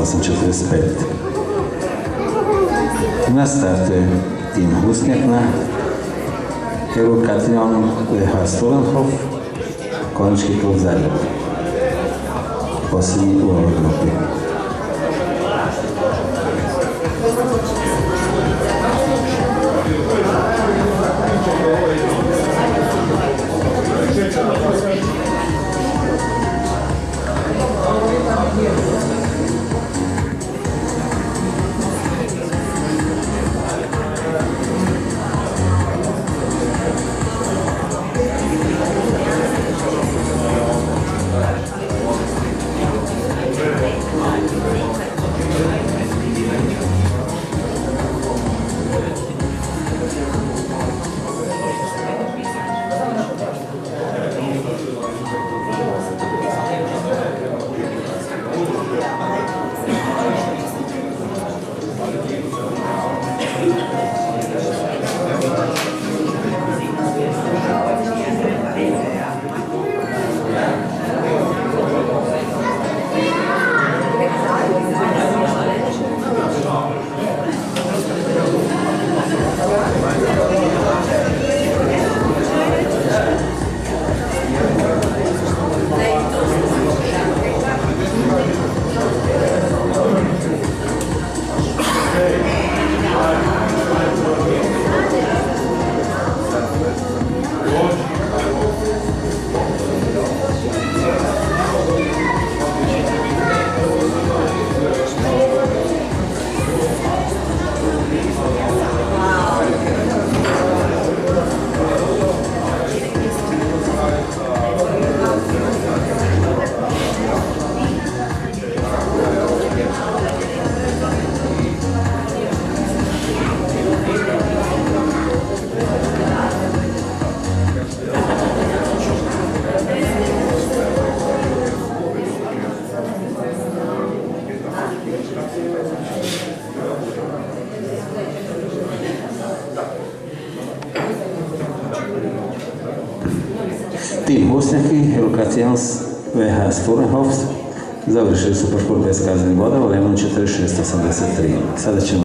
8:45. Na startu je tým Husňakna, Eurokation VH Studenhof, Konjički klub Zagreb. Posljednji u ovoj grupi. Tým Husňaky, Eurokation VH Studenhof završili su parkur bez kaznenih bodova, Lemon 4683. Sada ćemo